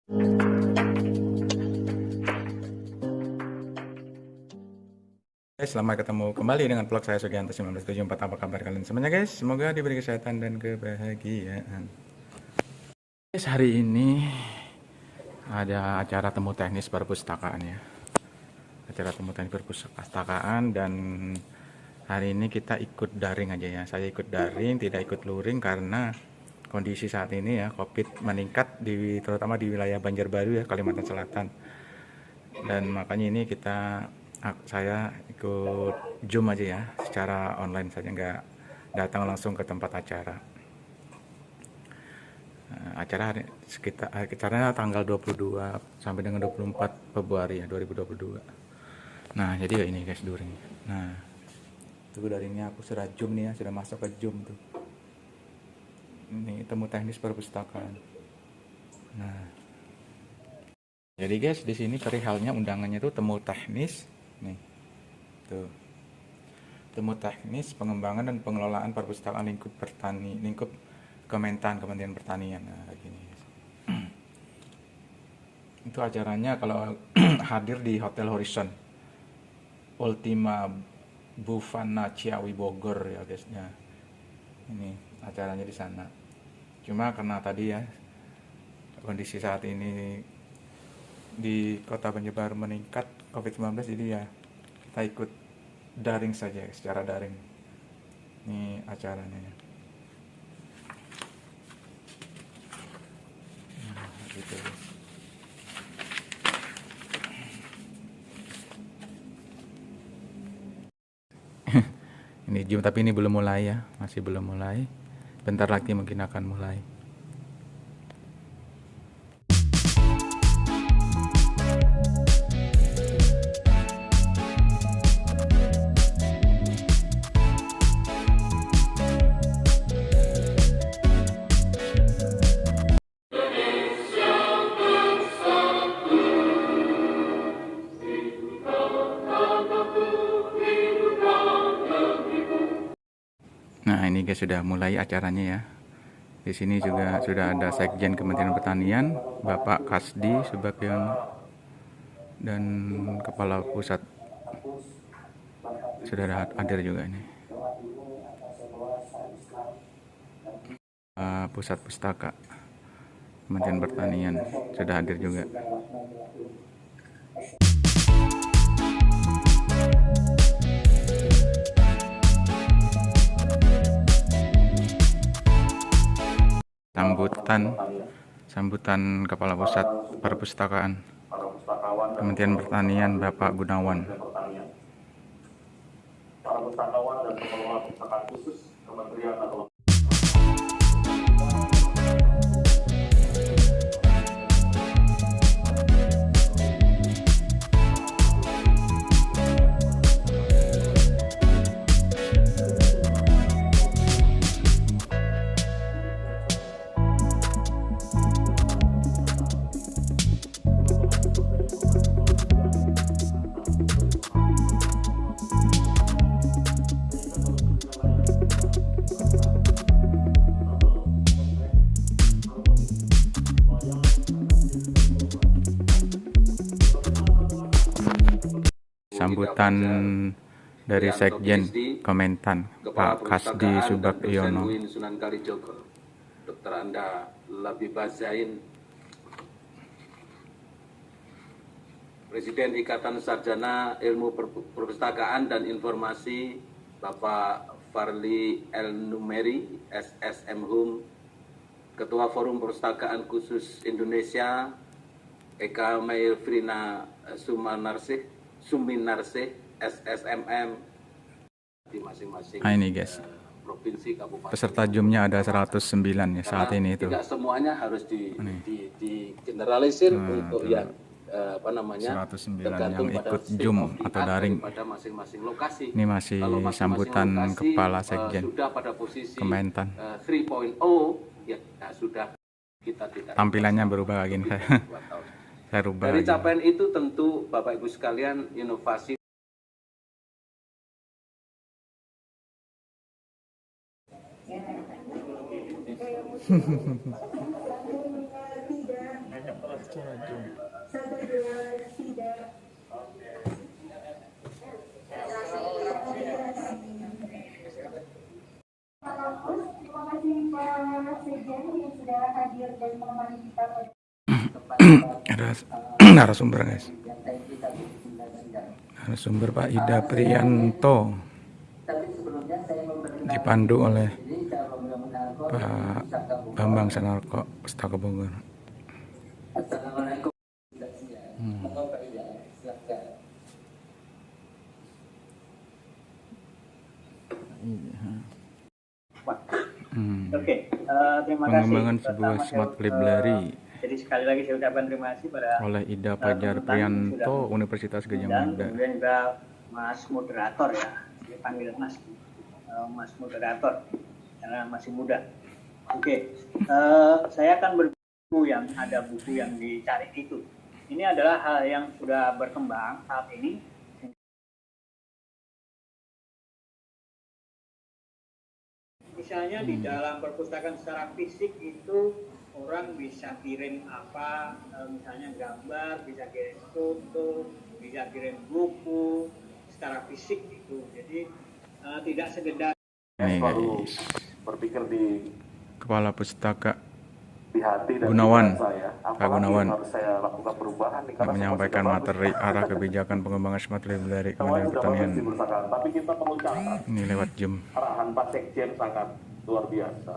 Selamat ketemu kembali dengan vlog saya Sugianto 1974. Apa kabar kalian semuanya guys? Semoga diberi kesehatan dan kebahagiaan. Guys, hari ini ada acara temu teknis perpustakaan ya. Acara temu teknis perpustakaan, dan hari ini kita ikut daring aja ya. Saya ikut daring, tidak ikut luring karena kondisi saat ini ya COVID meningkat terutama di wilayah Banjarbaru ya, Kalimantan Selatan. Dan makanya ini saya ikut Zoom aja ya, secara online saja, nggak datang langsung ke tempat acara. Acaranya tanggal 22 sampai dengan 24 Februari ya 2022. Nah, jadi ya ini guys during. Nah, itu daringnya aku sudah Zoom nih ya, sudah masuk ke Zoom tuh. Ini temu teknis perpustakaan. Nah, jadi guys di sini perihalnya undangannya tuh temu teknis nih. Tuh. Temu teknis pengembangan dan pengelolaan perpustakaan lingkup Kementerian Pertanian. Nah, kayak gini. Itu acaranya kalau hadir di Hotel Horizon Ultima Bufana Ciawi Bogor ya guys ya. Ini acaranya di sana. Cuma karena tadi ya kondisi saat ini di Kota Banjarbaru meningkat COVID-19, jadi ya kita ikut daring saja, secara daring. Ini acaranya ya. Nah, gitu. Ini Zoom tapi ini belum mulai ya, masih belum mulai. Bentar lagi mungkin akan mulai. Nah, ini guys sudah mulai acaranya ya. Di sini juga sudah ada Sekjen Kementerian Pertanian, Bapak Kasdi Subagiono, dan Kepala Pusat sudah hadir juga ini. Pusat Pustaka Kementerian Pertanian sudah hadir juga. Sambutan Kepala Pusat Perpustakaan Kementerian Pertanian Bapak Gunawan. Para pustakawan dan pengelola perpustakaan khusus Kementerian atau sambutan dari Sekjen Kementan Pak Kasdi Subagiono. Sunan Kalijogo, Dr. Anda Labib Zain, Presiden Ikatan Sarjana Ilmu Perpustakaan dan Informasi Bapak Farli El Numeri, SSM Hum, Ketua Forum Perpustakaan Khusus Indonesia, Eka Mailfrina Suminarsih, SSMM di masing-masing ini guys, provinsi kabupaten. peserta Zoom-nya ada 109 ya saat ini itu. Tidak semuanya harus di generalisir untuk yang 109 tergantung yang pada ikut Zoom atau daring. pada masing-masing lokasi. Ini masih sambutan lokasi, Kepala Sekjen sudah pada posisi Kementan. 3.0 ya sudah kita tidak. Tampilannya berubah lagi nih. Saya rubah. Dari lagi. capaian itu tentu Bapak Ibu sekalian, inovasi secara Zoom. Terima kasih Pak Sekjen yang sudah hadir dan menemani kita pada Ada narasumber guys. Narasumber Pak Ida Prianto dipandu oleh Pak Bambang Sanarko Pustaka Bogor. Assalamualaikum. Oke, terima kasih. Pengembangan sebuah smart library Jadi sekali lagi saya ucapkan terima kasih pada oleh Ida Fajar Prianto Universitas Gadjah dan Mada. kemudian juga Mas Moderator ya, dipanggil Mas Moderator karena masih muda. Oke, saya akan berbuku yang ada buku yang dicari itu. Ini adalah hal yang sudah berkembang saat ini. Misalnya di dalam perpustakaan secara fisik itu orang bisa kirim apa, misalnya gambar, bisa kirim foto, bisa kirim buku secara fisik itu. Jadi tidak sekedar. Ini Selalu guys, berpikir di Kepala Pustaka hati dan Gunawan, pikiran saya. Pak Apalagi Gunawan, yang harus saya lakukan perubahan nih, yang karena menyampaikan situasi materi sudah arah bagus. kebijakan pengembangan smart library Semuanya Kementerian sudah Pertanian. bagus dibersihkan, tapi kita perlu catat Ini lewat Zoom. arahan Pak Sekjen sangat luar biasa.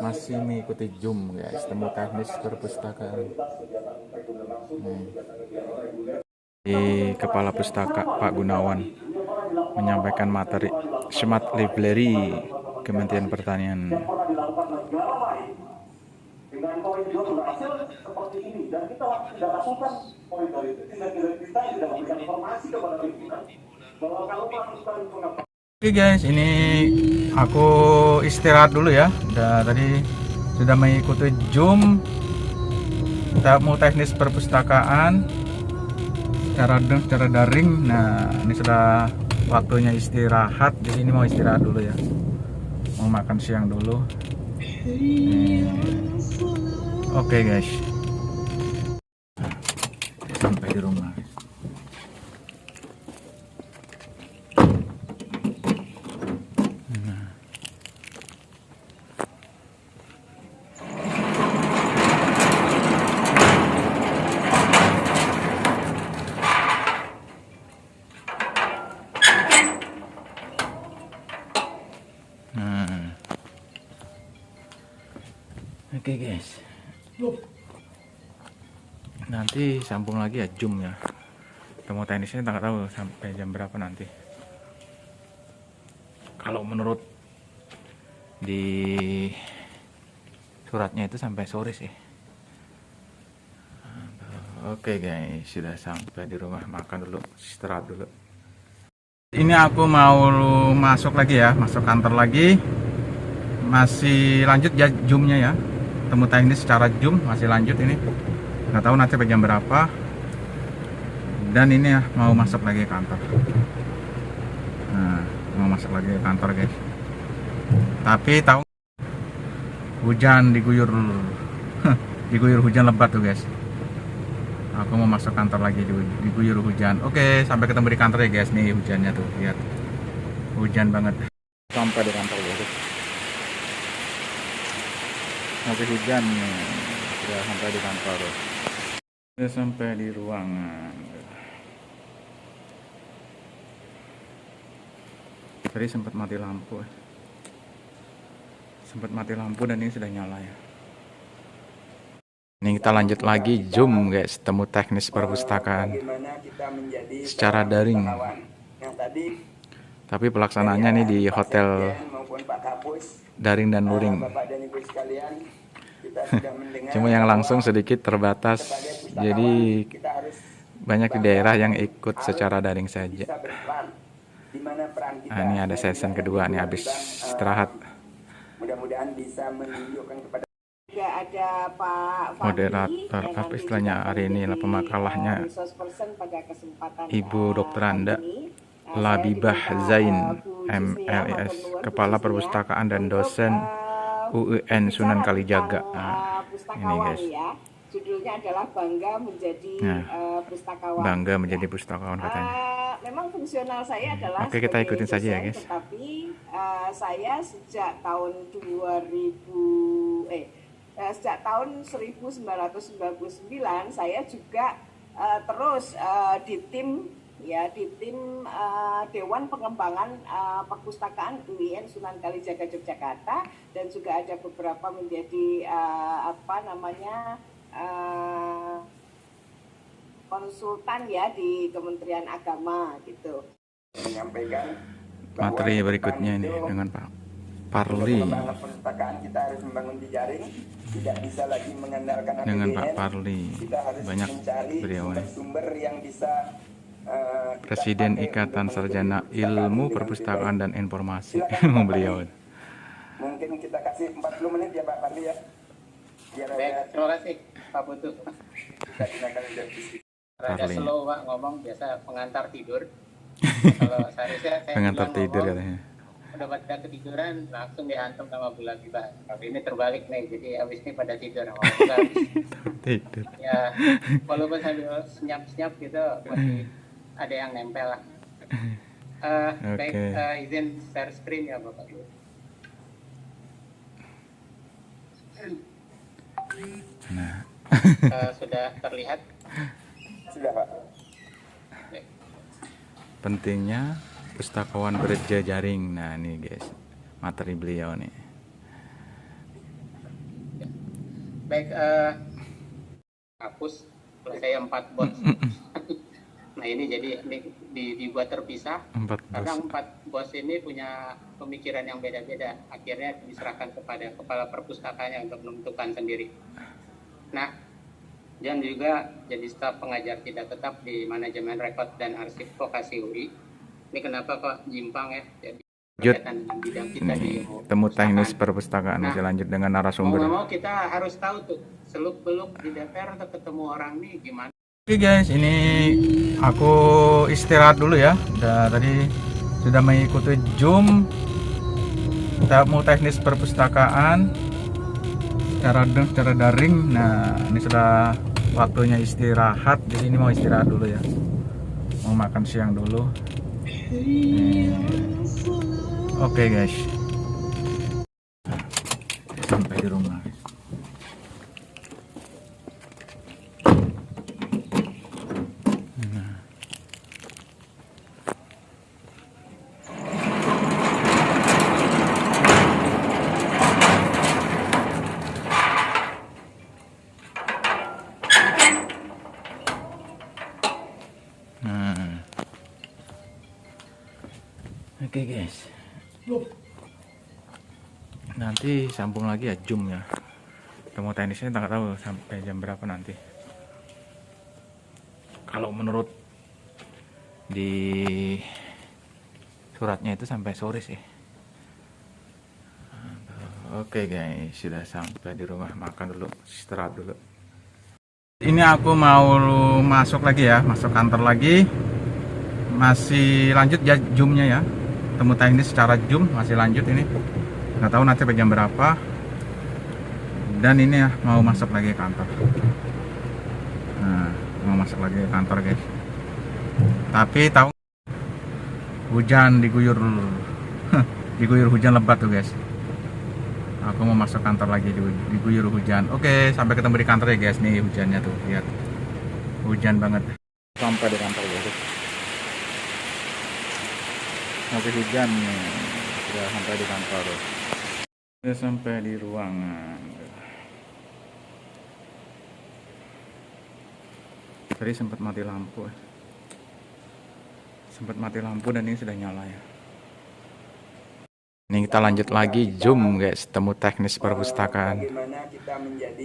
Masih mengikuti Zoom guys, temu teknis perpustakaan. Di Kepala Pustaka Pak Gunawan menyampaikan materi smart library Kementerian Pertanian. Pernah dilakukan negara lain dengan koridor berhasil seperti ini, dan kita tidak lakukan koridor itu, tidak kita memberikan informasi kepada pimpinan bahwa kalau melakukan pengetahuan. Oke guys, ini aku istirahat dulu ya. Tadi sudah mengikuti Zoom tamu teknis perpustakaan secara daring. Nah, ini sudah waktunya istirahat. Jadi ini mau istirahat dulu ya. Mau makan siang dulu. Oke guys. Sampai di rumah. Oke guys, nanti sambung lagi ya Zoom ya. Temu teknisnya nggak tahu sampai jam berapa nanti. Kalau menurut di suratnya itu sampai sore sih. Oke guys, sudah sampai di rumah, makan dulu, istirahat dulu. Ini aku mau masuk lagi ya, masuk kantor lagi. Masih lanjut ya Zoom-nya ya. Temu teknis secara Zoom masih lanjut ini. Nggak tahu nanti jam berapa. Dan ini ya mau masuk lagi ke kantor. Nah, mau masuk lagi ke kantor guys. Tapi tahu hujan diguyur diguyur hujan lebat tuh guys. Aku mau masuk kantor lagi diguyur hujan. Oke, sampai ketemu di kantor ya guys. Nih hujannya tuh, lihat. Hujan banget. Sampai di kantor guys. Masih hujan nih. Sudah sampai di kantor. Sudah sampai di ruangan. Tadi sempat mati lampu. Sempat mati lampu dan ini sudah nyala ya. Ini kita lanjut lagi Zoom guys, temu teknis perpustakaan secara daring. Tapi pelaksanaannya nih di hotel daring dan luring. Cuma yang langsung sedikit terbatas, jadi banyak di daerah yang ikut secara daring saja. Nah, ini ada session kedua nih habis istirahat. Mudah-mudahan bisa menunjukkan kepada ada Pak Moderator apa istilahnya hari ini lah pemakalahnya Ibu Dr. Anda Labibah Zain MLS, Kepala Perpustakaan dan dosen UUN Sunan Kalijaga. Nah, ini guys. judulnya adalah Bangga Menjadi Pustakawan. Bangga menjadi pustakawan katanya. Memang fungsional saya adalah Oke, kita sebagai ikutin saja ya, dosen, guys. tetapi saya sejak tahun 1999 saya juga terus di tim Dewan Pengembangan Perpustakaan UIN Sunan Kalijaga Yogyakarta, dan juga ada beberapa menjadi konsultan ya di Kementerian Agama gitu. Menyampaikan Materi berikutnya ini dengan Pak Parli. pengembangan perpustakaan kita harus membangun di jaring, tidak bisa lagi mengandalkan APBN. Dengan Pak Parli. Kita harus Banyak mencari beliau ini. sumber-sumber yang bisa Presiden Ikatan Sarjana Ilmu Perpustakaan dan Informasi. Ilmu beliau. Mungkin kita kasih 40 menit ya Pak Parli ya. Biar Baik, ada terima kasih Pak Putu. kita gunakan diskusi. Rada Parli. slow Pak ngomong, biasa pengantar tidur. Kalau seharusnya saya Pengantar bilang tidur ngomong, katanya. udah pada ketiduran langsung dihantam sama Bu Labibah. Tapi ini terbalik nih, jadi habis ini pada tidur. Ngomong juga habis. Tidur. Ya, walaupun sambil senyap-senyap gitu masih ada yang nempel lah. Baik, izin share screen ya Bapak Ibu. Nah, Sudah terlihat. Sudah Pak. Baik. pentingnya pustakawan berjejaring. Nah, ini guys, materi beliau nih. Baik, hapus selesai 4 bot. Nah ini jadi ini dibuat terpisah 4 karena bos. 4 bos ini punya pemikiran yang beda-beda. Akhirnya diserahkan kepada kepala perpustakaannya untuk menentukan sendiri. Nah, dan juga jadi staf pengajar tidak tetap di manajemen rekod dan arsip vokasi UI. Ini kenapa kok jimpang ya? Jadi Lanjut. berkaitan dengan bidang kita di Nih, temu teknis perpustakaan. perpustakaan. Masih lanjut dengan Mau narasumber. nggak mau kita harus tahu tuh seluk-beluk di DPR untuk ketemu orang nih gimana. Oke guys, ini aku istirahat dulu ya. Tadi sudah mengikuti Zoom temu teknis perpustakaan secara daring. Nah, ini sudah waktunya istirahat. Jadi ini mau istirahat dulu ya. Mau makan siang dulu. Oke guys. Sampai di rumah. Oke guys, nanti sambung lagi ya Zoom ya. Temu teknisnya nggak tahu sampai jam berapa nanti. Kalau menurut di suratnya itu sampai sore sih. Oke guys, sudah sampai di rumah, makan dulu, istirahat dulu. Ini aku mau masuk lagi ya, masuk kantor lagi. Masih lanjut ya Zoom-nya ya. Temu teknis secara Zoom masih lanjut ini. Nggak tahu nanti jam berapa. Dan ini ya mau masuk lagi ke kantor. Nah, mau masuk lagi ke kantor guys. Tapi tahu hujan diguyur diguyur hujan lebat tuh guys. Aku mau masuk kantor lagi diguyur hujan. Oke, sampai ketemu di kantor ya guys. Nih hujannya tuh, lihat. Hujan banget. Sampai di kantor guys. Masih hujan nih. Sudah sampai di kantor. Sudah sampai di ruangan. Tadi sempat mati lampu. Sempat mati lampu dan ini sudah nyala ya. Ini kita lanjut lagi Zoom guys, temu teknis perpustakaan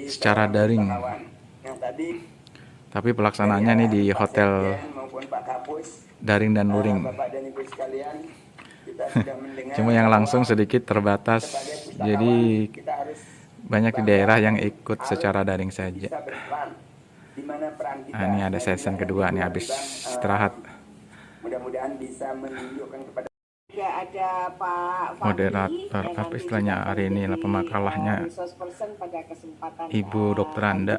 secara daring. Tapi pelaksanaannya nih di hotel daring dan luring. Cuma yang langsung sedikit terbatas, jadi banyak di daerah yang ikut secara daring saja. Nah, ini ada session kedua nih habis istirahat. Mudah-mudahan bisa menunjukkan kepada ada Pak Moderator apa istilahnya hari ini lah, pemakalahnya pada kesempatan Ibu Dokter Anda.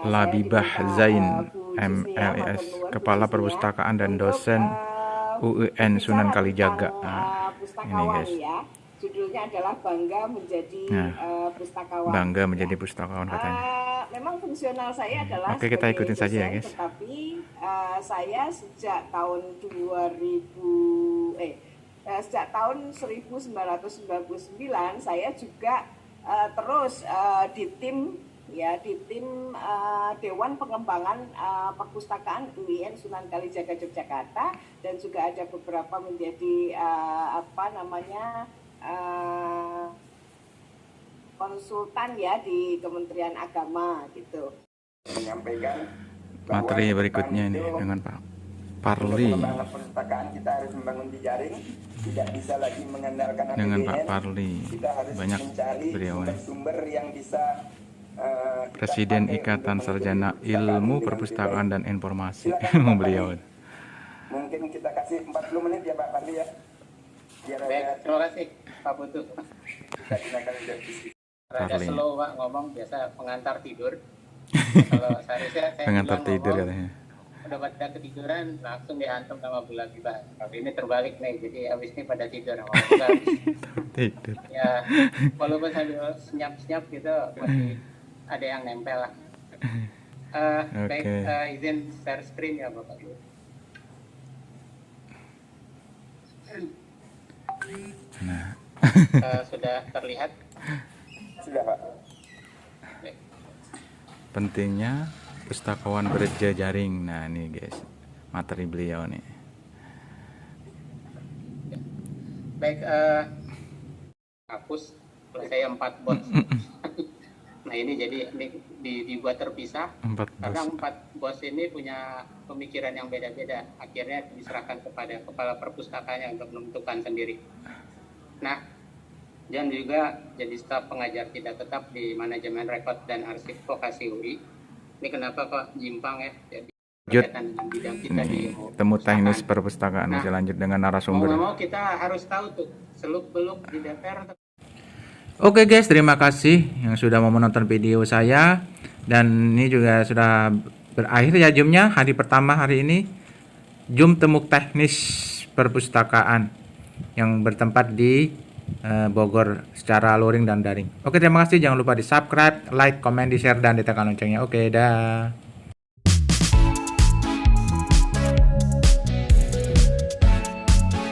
Labibah Zain MLES, Kepala Perpustakaan dan dosen UUN Sunan Kalijaga. Ini guys. Ya. Judulnya adalah Bangga Menjadi Pustakawan. Bangga menjadi pustakawan katanya. Memang fungsional saya adalah Oke, kita ikutin saja ya guys. Tetapi saya sejak tahun sejak tahun 1999 saya juga terus di tim Dewan Pengembangan Perpustakaan UIN Sunan Kalijaga Yogyakarta, dan juga ada beberapa menjadi konsultan ya di Kementerian Agama gitu. Menyampaikan Materi berikutnya ini dengan Pak Parli. pengembangan perpustakaan kita harus membangun jejaring, tidak bisa lagi mengandalkan APBN. Dengan Pak Parli, Kita harus banyak mencari beliau ini. sumber yang bisa Presiden Ikatan Sarjana Ilmu Perpustakaan dan Informasi. Beliau. Mungkin kita kasih 40 menit ya Pak Parli ya. Biar Baik, terima kasih Pak Putu. kita gunakan diskusi. Rada Parli. slow Pak ngomong, biasa pengantar tidur. Kalau seharusnya saya Pengantar bilang tidur ngomong, katanya. udah pada ketiduran langsung dihantam sama Bu Labibah. Tapi ini terbalik nih, jadi habis ini pada tidur. Ngomong juga habis. Tidur. Ya, walaupun sambil senyap-senyap gitu masih ada yang nempel lah. Baik, izin share screen ya Bapak Ibu. Nah, Sudah terlihat. Sudah Pak. Baik. pentingnya pustakawan berjejaring. Nah, ini guys, materi beliau nih. Baik, hapus saya 4 bot. Nah ini jadi dibuat terpisah 4 karena bos. 4 bos ini punya pemikiran yang beda-beda. Akhirnya diserahkan kepada kepala perpustakaannya untuk menentukan sendiri. Nah, dan juga jadi staf pengajar tidak tetap di manajemen rekod dan arsip vokasi UI. Ini kenapa kok jimpang ya? Jadi Lanjut. berkaitan dengan bidang kita di Nih, temu teknis perpustakaan. Nah, Masih lanjut dengan mau narasumber. nggak mau kita harus tahu tuh seluk-beluk di DPR. Oke guys, terima kasih yang sudah mau menonton video saya. Dan ini juga sudah berakhir ya Zoom-nya hari pertama hari ini. Zoom temu teknis perpustakaan yang bertempat di Bogor secara luring dan daring. Oke, terima kasih. Jangan lupa di subscribe, like, komen, di share, dan ditekan loncengnya. Oke, dah.